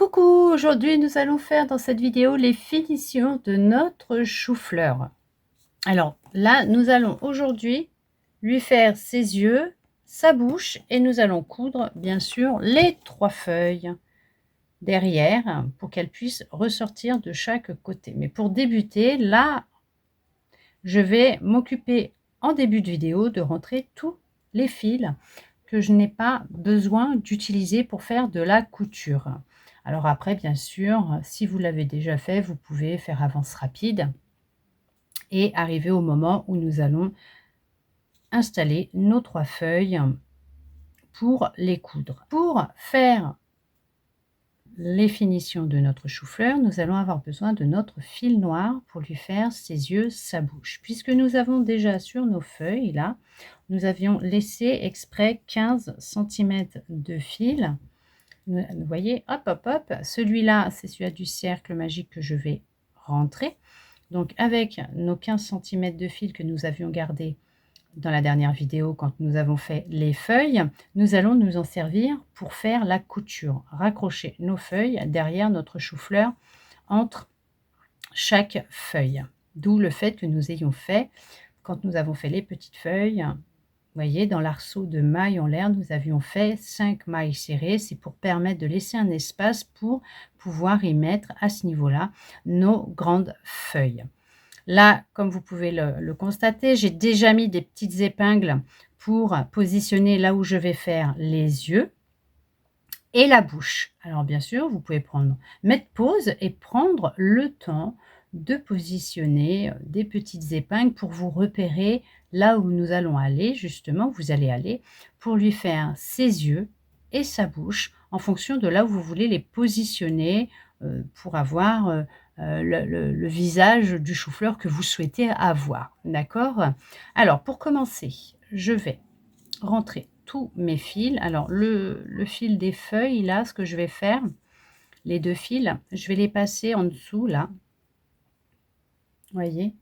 Coucou, aujourd'hui nous allons faire dans cette vidéo les finitions de notre chou-fleur. Alors là, nous allons aujourd'hui lui faire ses yeux, sa bouche et nous allons coudre bien sûr les 3 feuilles derrière pour qu'elles puissent ressortir de chaque côté. Mais pour débuter, là, je vais m'occuper en début de vidéo de rentrer tous les fils que je n'ai pas besoin d'utiliser pour faire de la couture. Alors après, bien sûr, si vous l'avez déjà fait, vous pouvez faire avance rapide et arriver au moment où nous allons installer nos 3 feuilles pour les coudre. Pour faire les finitions de notre chou-fleur, nous allons avoir besoin de notre fil noir pour lui faire ses yeux, sa bouche. Puisque nous avons déjà sur nos feuilles, là, nous avions laissé exprès 15 cm de fil. Vous voyez, hop, hop, hop. Celui-là, c'est celui-là du cercle magique que je vais rentrer. Donc, avec nos 15 cm de fil que nous avions gardé dans la dernière vidéo, quand nous avons fait les feuilles, nous allons nous en servir pour faire la couture. Raccrocher nos feuilles derrière notre chou-fleur entre chaque feuille. D'où le fait que nous ayons fait, quand nous avons fait les petites feuilles, vous voyez, dans l'arceau de mailles en l'air, nous avions fait 5 mailles serrées. C'est pour permettre de laisser un espace pour pouvoir y mettre à ce niveau-là nos grandes feuilles. Là, comme vous pouvez le constater, j'ai déjà mis des petites épingles pour positionner là où je vais faire les yeux et la bouche. Alors bien sûr, vous pouvez mettre pause et prendre le temps de positionner des petites épingles pour vous repérer là où nous allons aller, justement, vous allez aller pour lui faire ses yeux et sa bouche en fonction de là où vous voulez les positionner pour avoir le visage du chou-fleur que vous souhaitez avoir. D'accord? Alors, pour commencer, je vais rentrer tous mes fils. Alors, le fil des feuilles, là, ce que je vais faire, les 2 fils, je vais les passer en dessous, là. Vous voyez?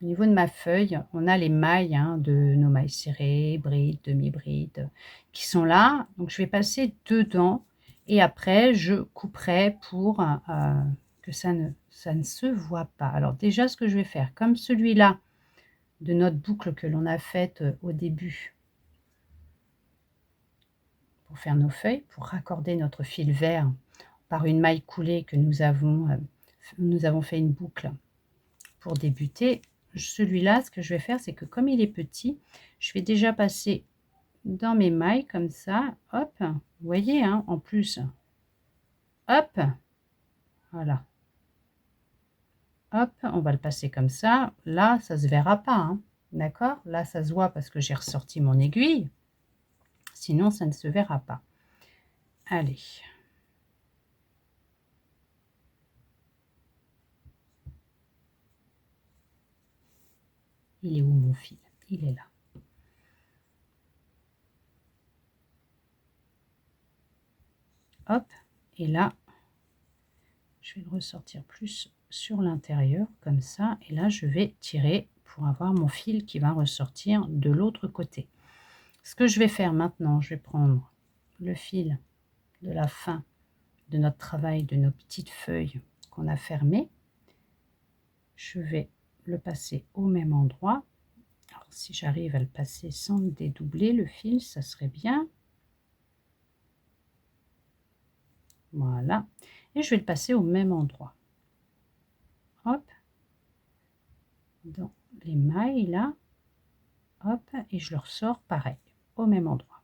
Au niveau de ma feuille, on a les mailles de nos mailles serrées, brides, demi-brides, qui sont là. Donc, je vais passer dedans et après, je couperai pour que ça ne se voit pas. Alors, déjà, ce que je vais faire, comme celui-là de notre boucle que l'on a faite au début, pour faire nos feuilles, pour raccorder notre fil vert par une maille coulée que nous avons fait une boucle pour débuter. Celui-là, ce que je vais faire, c'est que comme il est petit, je vais déjà passer dans mes mailles comme ça, hop, vous voyez, en plus, hop, voilà, hop, on va le passer comme ça. Là, ça se verra pas, d'accord? Là, ça se voit parce que j'ai ressorti mon aiguille, sinon ça ne se verra pas. Allez. Il est où mon fil? Il est là. Hop, et là, je vais le ressortir plus sur l'intérieur, comme ça. Et là, je vais tirer pour avoir mon fil qui va ressortir de l'autre côté. Ce que je vais faire maintenant, je vais prendre le fil de la fin de notre travail, de nos petites feuilles qu'on a fermées. Je vais le passer au même endroit. Alors, si j'arrive à le passer sans dédoubler le fil, ça serait bien. Voilà. Et je vais le passer au même endroit. Hop. Dans les mailles, là. Hop. Et je le ressors pareil, au même endroit.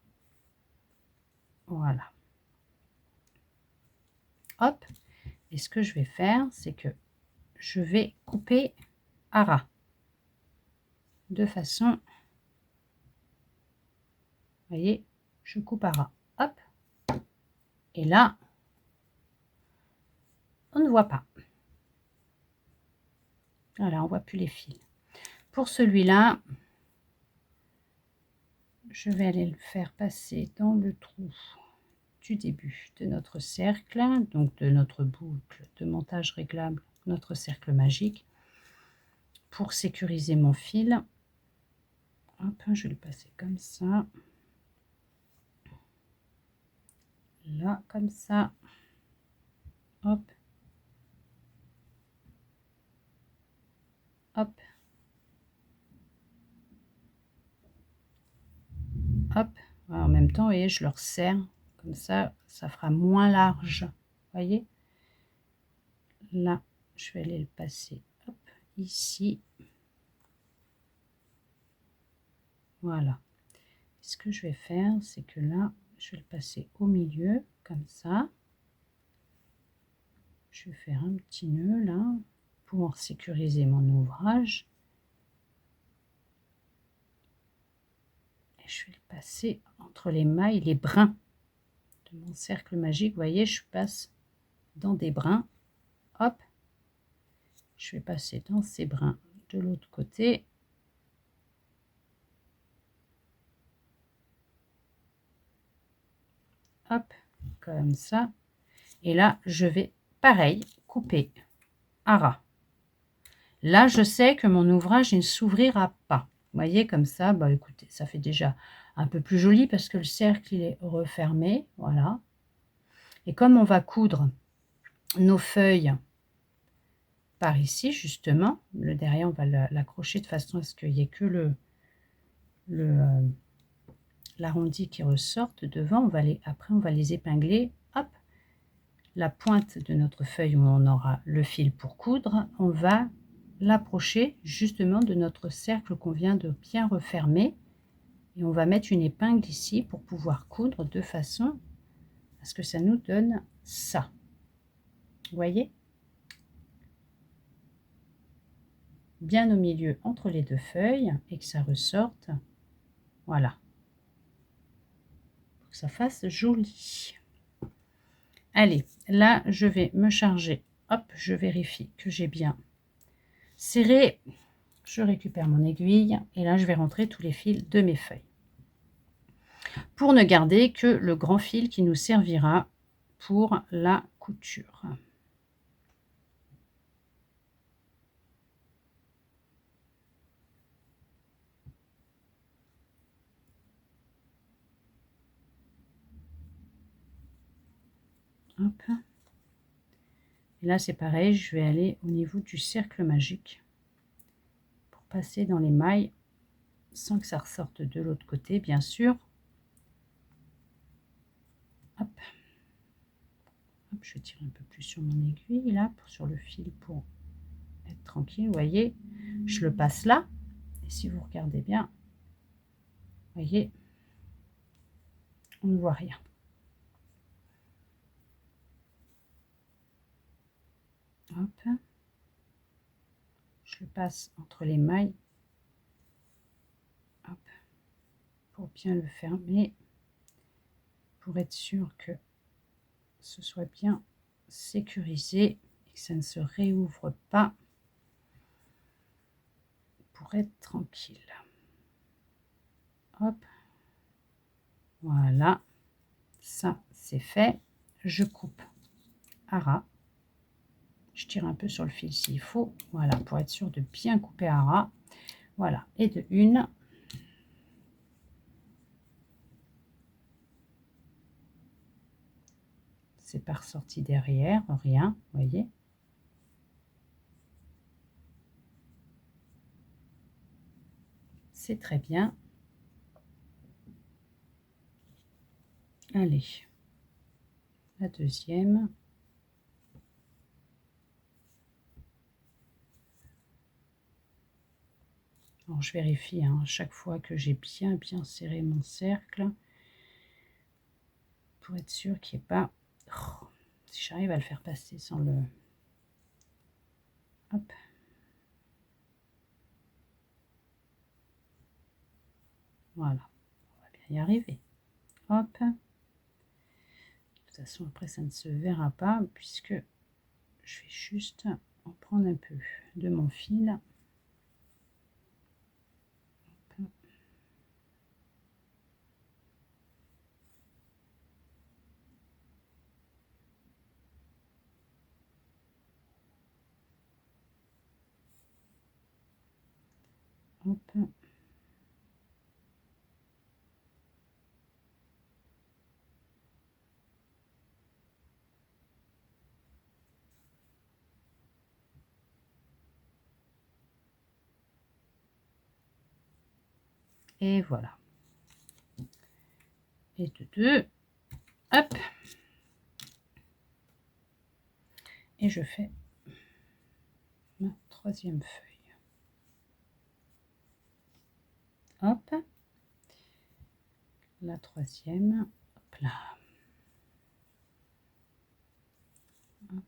Voilà. Hop. Et ce que je vais faire, c'est que je vais couper à ras. De façon... Vous voyez, je coupe à ras. Hop. Et là, on ne voit pas. Voilà, on ne voit plus les fils. Pour celui-là, je vais aller le faire passer dans le trou du début de notre cercle, donc de notre boucle de montage réglable, notre cercle magique, pour sécuriser mon fil. Hop, je vais le passer comme ça. Là, comme ça. hop, hop, hop. Voilà, en même temps, vous voyez, je le resserre. Comme ça fera moins large. Vous voyez? Là, je vais aller le passer, hop, ici. Voilà. Ce que je vais faire, c'est que là, je vais le passer au milieu, comme ça. Je vais faire un petit nœud là, pour sécuriser mon ouvrage. Et je vais le passer entre les mailles, les brins de mon cercle magique. Vous voyez, je passe dans des brins. Hop. Je vais passer dans ces brins de l'autre côté. Hop, comme ça. Et là, je vais, pareil, couper à ras. Là, je sais que mon ouvrage ne s'ouvrira pas. Vous voyez, comme ça, bah écoutez, ça fait déjà un peu plus joli parce que le cercle, il est refermé. Voilà. Et comme on va coudre nos feuilles par ici, justement, le derrière, on va l'accrocher de façon à ce qu'il n'y ait que l'arrondi qui ressorte devant. Après, on va les épingler. Hop, la pointe de notre feuille où on aura le fil pour coudre, on va l'approcher justement de notre cercle qu'on vient de bien refermer. Et on va mettre une épingle ici pour pouvoir coudre de façon à ce que ça nous donne ça. Vous voyez? Bien au milieu entre les deux feuilles et que ça ressorte. Voilà. Pour que ça fasse joli. Allez, là, je vais me charger. Hop, je vérifie que j'ai bien serré. Je récupère mon aiguille et là, je vais rentrer tous les fils de mes feuilles. Pour ne garder que le grand fil qui nous servira pour la couture. Hop. Et là, c'est pareil, je vais aller au niveau du cercle magique pour passer dans les mailles sans que ça ressorte de l'autre côté, bien sûr. Hop. Hop, je tire un peu plus sur mon aiguille, là, sur le fil pour être tranquille. Vous voyez, je le passe là. Et si vous regardez bien, vous voyez, on ne voit rien. Hop. Je le passe entre les mailles. Hop. Pour bien le fermer. Pour être sûr que ce soit bien sécurisé et que ça ne se réouvre pas. Pour être tranquille. Hop. Voilà. Ça, c'est fait. Je coupe à ras. Je tire un peu sur le fil s'il faut. Voilà, pour être sûr de bien couper à ras. Voilà. Et de une. C'est pas ressorti derrière, rien, vous voyez. C'est très bien. Allez. La deuxième. Alors, je vérifie à chaque fois que j'ai bien serré mon cercle pour être sûr qu'il n'y ait pas... Oh, si j'arrive à le faire passer sans le... Hop. Voilà. On va bien y arriver. Hop. De toute façon, après, ça ne se verra pas puisque je vais juste en prendre un peu de mon fil. Hop. Et voilà. Et de deux. Hop. Et je fais ma troisième feuille. Hop. La troisième. Hop là. Hop.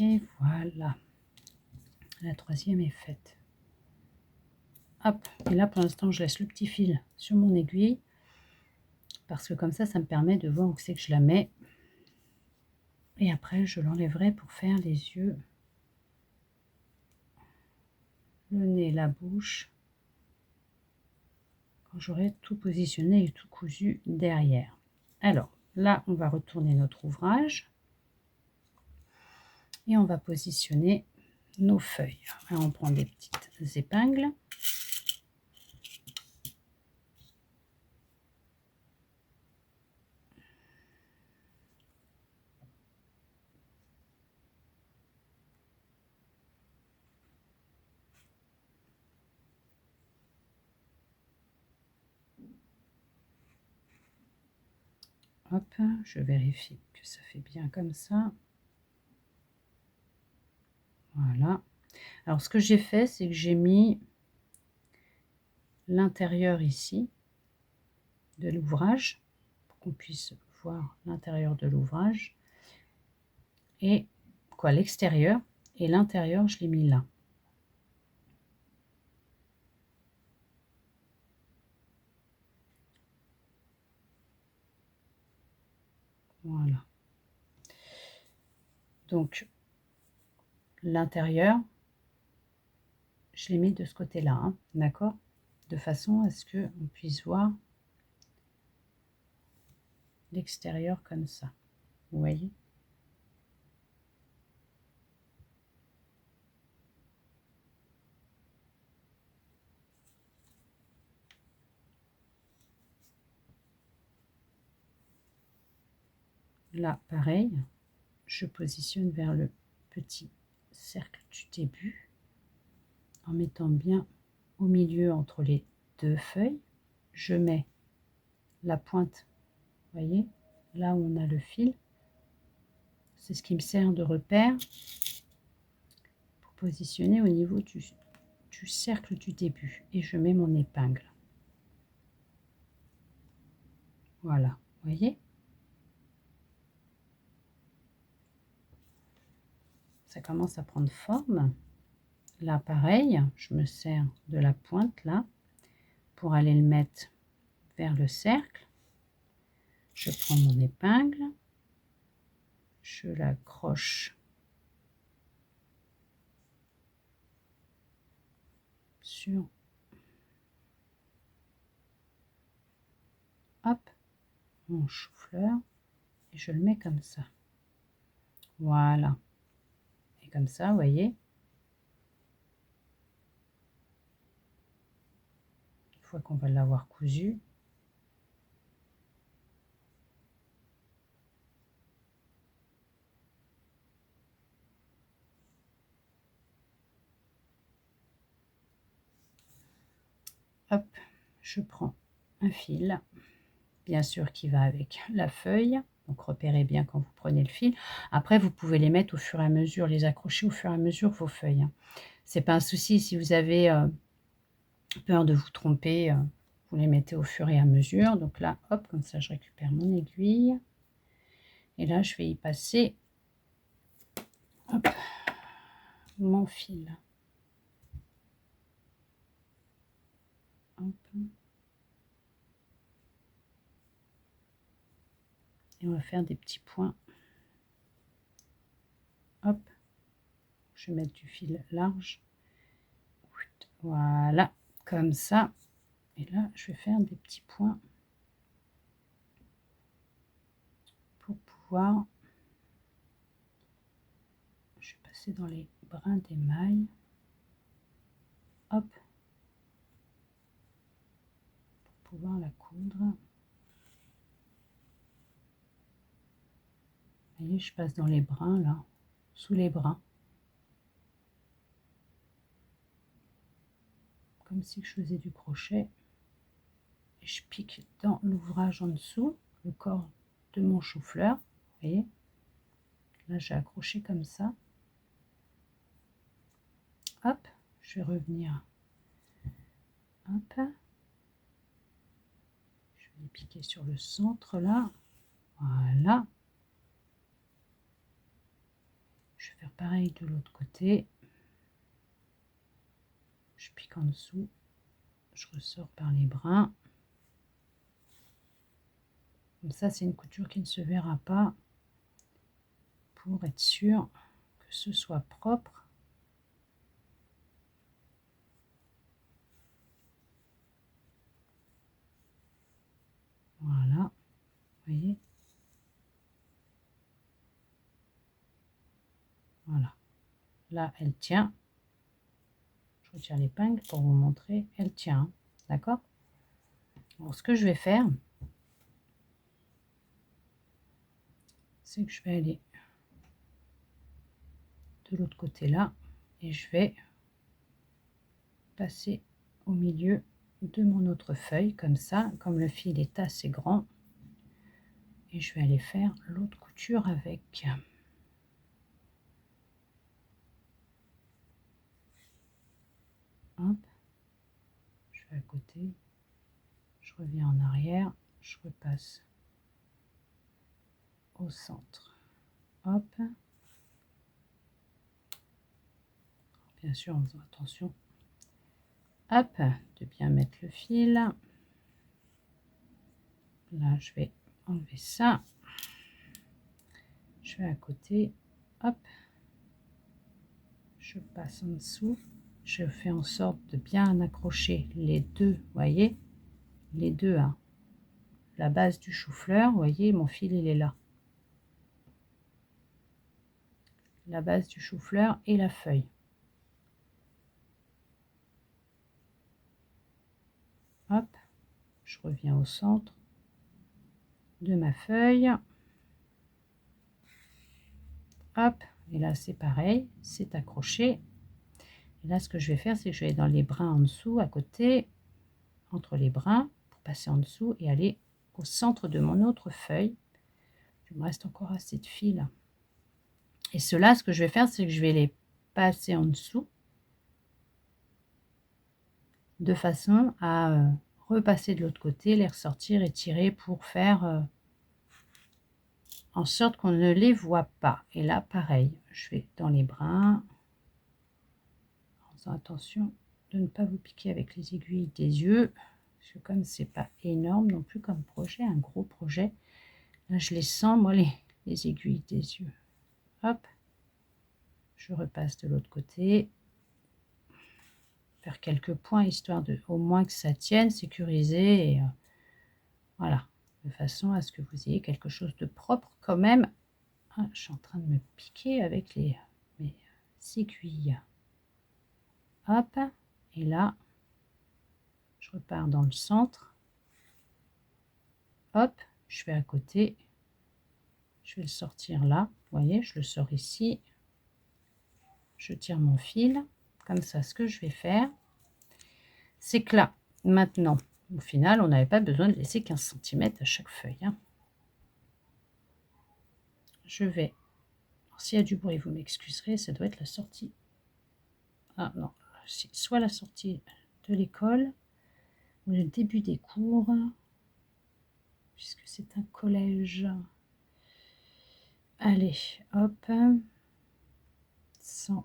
Et voilà. La troisième est faite. Hop. Et là, pour l'instant, je laisse le petit fil sur mon aiguille. Parce que comme ça me permet de voir où c'est que je la mets. Et après, je l'enlèverai pour faire les yeux, le nez, la bouche. Quand j'aurai tout positionné et tout cousu derrière. Alors, là, on va retourner notre ouvrage. Et on va positionner nos feuilles. Alors, on prend des petites épingles. Hop, je vérifie que ça fait bien comme ça. Voilà. Alors, ce que j'ai fait, c'est que j'ai mis l'intérieur ici de l'ouvrage pour qu'on puisse voir l'intérieur de l'ouvrage. Et quoi, l'extérieur et l'intérieur, je l'ai mis là. Voilà. Donc, l'intérieur, je l'ai mis de ce côté-là, hein, d'accord? De façon à ce qu'on puisse voir l'extérieur comme ça. Vous voyez? Là, pareil, je positionne vers le petit cercle du début en mettant bien au milieu entre les deux feuilles. Je mets la pointe, vous voyez, là où on a le fil. C'est ce qui me sert de repère pour positionner au niveau du cercle du début. Et je mets mon épingle. Voilà, vous voyez? Ça commence à prendre forme. Là, pareil, je me sers de la pointe là pour aller le mettre vers le cercle. Je prends mon épingle, je l'accroche sur hop, mon chou-fleur et je le mets comme ça. Voilà. Et comme ça, vous voyez, une fois qu'on va l'avoir cousu, hop, je prends un fil, bien sûr qui va avec la feuille. Donc repérez bien quand vous prenez le fil. Après, vous pouvez les mettre au fur et à mesure, les accrocher au fur et à mesure vos feuilles. C'est pas un souci si vous avez peur de vous tromper, vous les mettez au fur et à mesure. Donc là, hop, comme ça, je récupère mon aiguille. Et là, je vais y passer hop, mon fil. Hop. Et on va faire des petits points. Hop, je vais mettre du fil large. Voilà, comme ça. Et là, je vais faire des petits points pour pouvoir... Je vais passer dans les brins d'émail. Hop, pour pouvoir la coudre. Vous voyez, je passe dans les brins là, sous les brins. Comme si je faisais du crochet. Et je pique dans l'ouvrage en dessous, le corps de mon chou-fleur. Vous voyez, là j'ai accroché comme ça. Hop, je vais revenir. Hop, je vais piquer sur le centre là. Voilà. Je vais faire pareil de l'autre côté. Je pique en dessous. Je ressors par les brins. Comme ça, c'est une couture qui ne se verra pas pour être sûr que ce soit propre. Voilà, vous voyez. Voilà. Là, elle tient. Je retire l'épingle pour vous montrer. Elle tient. D'accord? Alors, ce que je vais faire, c'est que je vais aller de l'autre côté là et je vais passer au milieu de mon autre feuille comme ça, comme le fil est assez grand, et je vais aller faire l'autre couture avec. Hop, je vais à côté, je reviens en arrière, je repasse au centre. Hop, bien sûr en faisant attention. Hop, de bien mettre le fil. Là, je vais enlever ça. Je vais à côté. Hop, je passe en dessous. Je fais en sorte de bien accrocher les deux, voyez, les deux, hein. La base du chou-fleur, voyez, mon fil il est là. La base du chou-fleur et la feuille. Hop, je reviens au centre de ma feuille. Hop, et là c'est pareil, c'est accroché. Et là ce que je vais faire, c'est que je vais dans les brins en dessous, à côté, entre les brins, pour passer en dessous et aller au centre de mon autre feuille. Il me reste encore assez de fil. Et cela, ce que je vais faire, c'est que je vais les passer en dessous de façon à repasser de l'autre côté, les ressortir et tirer pour faire en sorte qu'on ne les voit pas. Et là, pareil, je vais dans les brins, en faisant attention de ne pas vous piquer avec les aiguilles des yeux, parce que comme c'est pas énorme non plus comme projet, un gros projet, là je les sens, moi, les aiguilles des yeux. Hop, je repasse de l'autre côté, faire quelques points histoire de au moins que ça tienne, sécuriser, et voilà, de façon à ce que vous ayez quelque chose de propre quand même. Ah, je suis en train de me piquer avec mes aiguilles. Hop, et là, je repars dans le centre. Hop, je vais à côté. Je vais le sortir là. Vous voyez, je le sors ici. Je tire mon fil. Comme ça, ce que je vais faire, c'est que là, maintenant, au final, on n'avait pas besoin de laisser 15 cm à chaque feuille, hein. Je vais... S'il y a du bruit, vous m'excuserez, ça doit être la sortie. Ah non, c'est soit la sortie de l'école ou le début des cours, puisque c'est un collège. Allez, hop, sans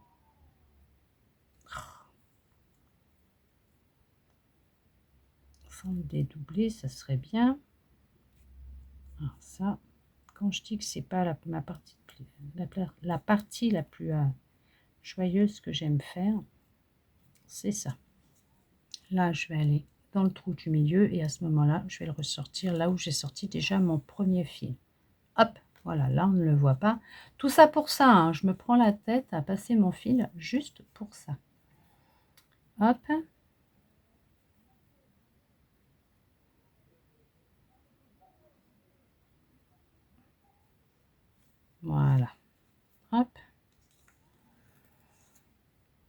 le dédoubler, ça serait bien. Alors ça, quand je dis que c'est pas la partie la plus joyeuse que j'aime faire, c'est ça. Là, je vais aller dans le trou du milieu et à ce moment-là, je vais le ressortir là où j'ai sorti déjà mon premier fil. Hop, voilà, là on ne le voit pas. Tout ça pour ça, hein, je me prends la tête à passer mon fil juste pour ça. Hop. Voilà. Hop.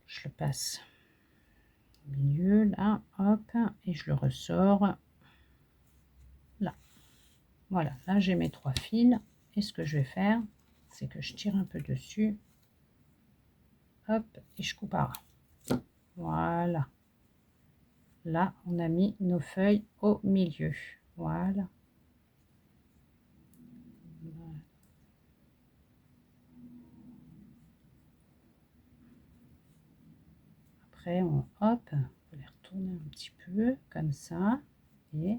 Je le passe au milieu, là, hop, et je le ressors là. Voilà, là j'ai mes 3 fils. Et ce que je vais faire, c'est que je tire un peu dessus. Hop, et je coupe à ras. Voilà. Là, on a mis nos feuilles au milieu. Voilà. Après, hop, on va les retourner un petit peu comme ça. Et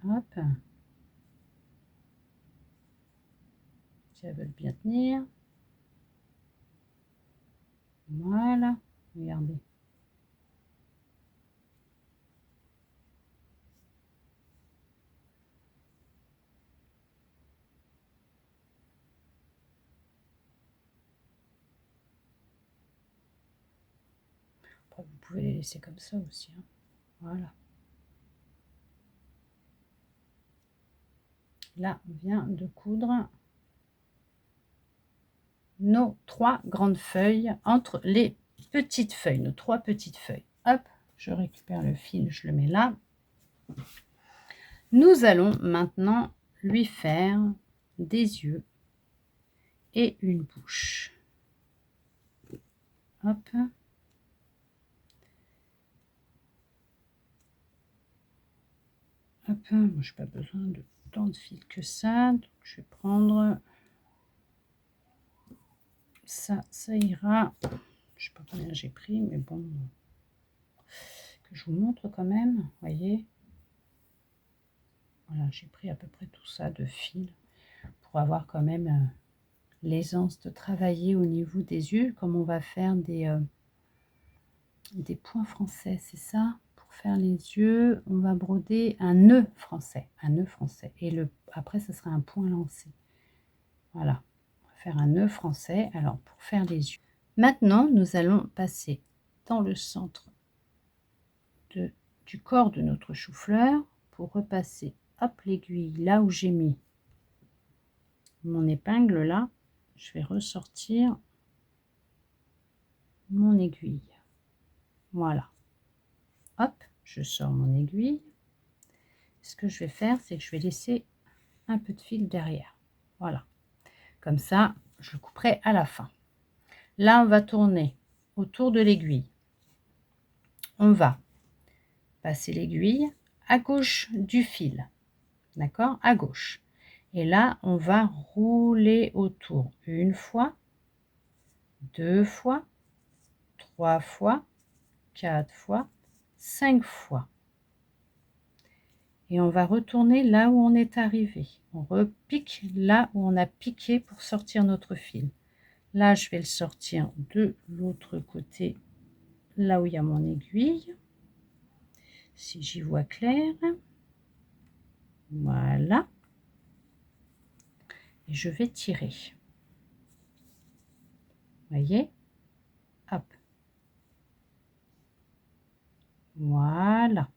hop. Si elles veulent bien tenir. Voilà. Regardez. Après, vous pouvez les laisser comme ça aussi, hein. Voilà. Là, on vient de coudre nos 3 grandes feuilles entre les petites feuilles, nos 3 petites feuilles. Hop, je récupère le fil, je le mets là. Nous allons maintenant lui faire des yeux et une bouche. Hop. Hop, moi je n'ai pas besoin de tant de fil que ça, donc je vais prendre ça, ça ira. Je sais pas combien j'ai pris, mais bon, que je vous montre quand même, voyez. Voilà, j'ai pris à peu près tout ça de fil pour avoir quand même l'aisance de travailler au niveau des yeux, comme on va faire des points français, c'est ça? Pour faire les yeux, on va broder un nœud français, et après ce sera un point lancé. Voilà, on va faire un nœud français. Alors pour faire les yeux, maintenant nous allons passer dans le centre du corps de notre chou-fleur pour repasser, hop, l'aiguille là où j'ai mis mon épingle. Là je vais ressortir mon aiguille. Voilà, hop, je sors mon aiguille. Ce que je vais faire, c'est que je vais laisser un peu de fil derrière. Voilà, comme ça je le couperai à la fin. Là on va tourner autour de l'aiguille, on va passer l'aiguille à gauche du fil, d'accord, à gauche, et là on va rouler autour une fois, 2 fois, 3 fois, 4 fois, 5 fois, et on va retourner là où on est arrivé. On repique là où on a piqué pour sortir notre fil. Là je vais le sortir de l'autre côté, là où il y a mon aiguille, si j'y vois clair. Voilà, et je vais tirer, voyez, hop, voilà,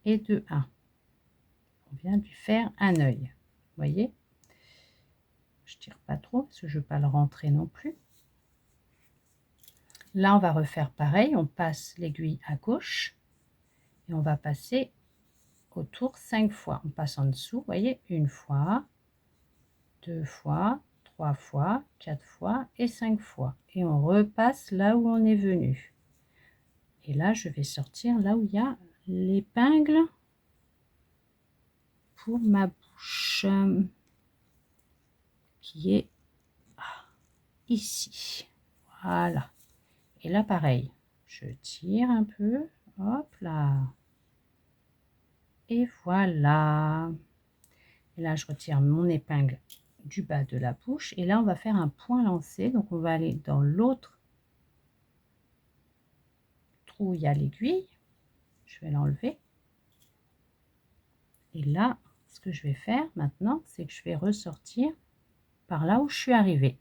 et de 1 on vient de lui faire un œil, voyez. Je tire pas trop parce que je veux pas le rentrer non plus. Là on va refaire pareil, on passe l'aiguille à gauche et on va passer autour 5 fois. On passe en dessous, voyez, 1 fois, 2 fois, 3 fois, 4 fois et 5 fois, et on repasse là où on est venu. Et là je vais sortir là où il y a l'épingle pour ma bouche, qui est ici. Voilà, et là pareil, je tire un peu, hop là, et voilà. Et là, je retire mon épingle du bas de la bouche. Et là, on va faire un point lancé. Donc, on va aller dans l'autre trou où il y a l'aiguille. Je vais l'enlever. Et là, ce que je vais faire maintenant, c'est que je vais ressortir par là où je suis arrivée.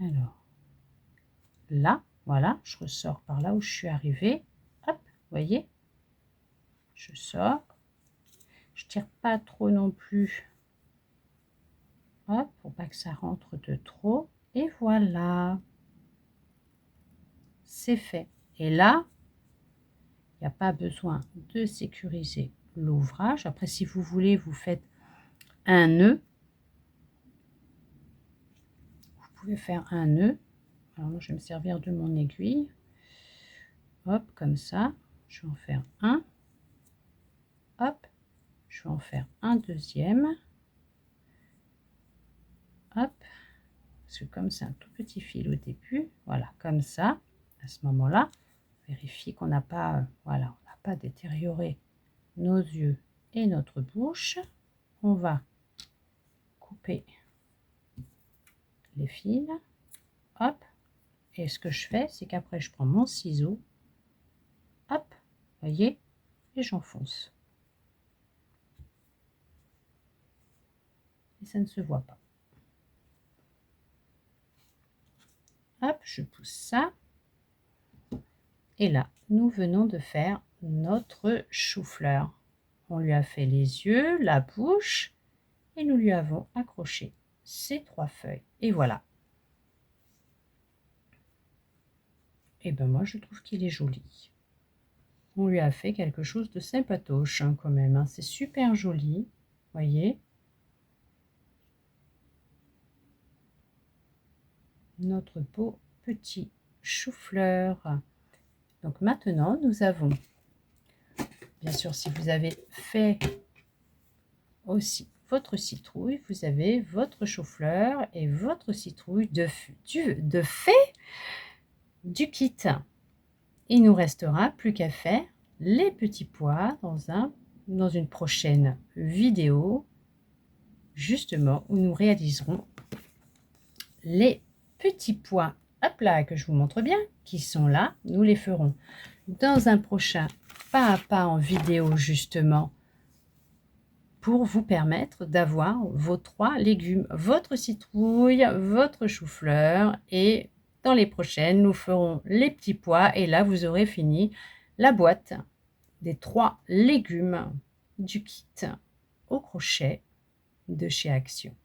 Alors, là, voilà, je ressors par là où je suis arrivée. Hop, vous voyez, je sors. Je tire pas trop non plus. Hop, pour pas que ça rentre de trop. Et voilà, c'est fait. Et là, il n'y a pas besoin de sécuriser l'ouvrage. Après, si vous voulez, vous faites un nœud. Vous pouvez faire un nœud. Alors moi, je vais me servir de mon aiguille. Hop, comme ça. Je vais en faire un. Hop, je vais en faire un deuxième. Hop, parce que comme c'est un tout petit fil au début, voilà, comme ça. À ce moment-là, vérifiez qu'on n'a pas, voilà, on n'a pas détérioré nos yeux et notre bouche. On va couper les fils. Hop, et ce que je fais, c'est qu'après je prends mon ciseau. Hop, voyez, et j'enfonce. Et ça ne se voit pas. Hop, je pousse ça. Et là, nous venons de faire notre chou-fleur. On lui a fait les yeux, la bouche, et nous lui avons accroché ces 3 feuilles. Et voilà. Et ben moi, je trouve qu'il est joli. On lui a fait quelque chose de sympatoche hein, quand même. Hein. C'est super joli, voyez. Notre beau petit chou-fleur. Donc maintenant, nous avons, bien sûr, si vous avez fait aussi votre citrouille, vous avez votre chou-fleur et votre citrouille de fait du kit. Il nous restera plus qu'à faire les petits pois dans une prochaine vidéo, justement, où nous réaliserons les petits pois, hop là, que je vous montre bien, qui sont là. Nous les ferons dans un prochain pas à pas en vidéo, justement, pour vous permettre d'avoir vos 3 légumes, votre citrouille, votre chou-fleur, et dans les prochaines, nous ferons les petits pois, et là, vous aurez fini la boîte des 3 légumes du kit au crochet de chez Action.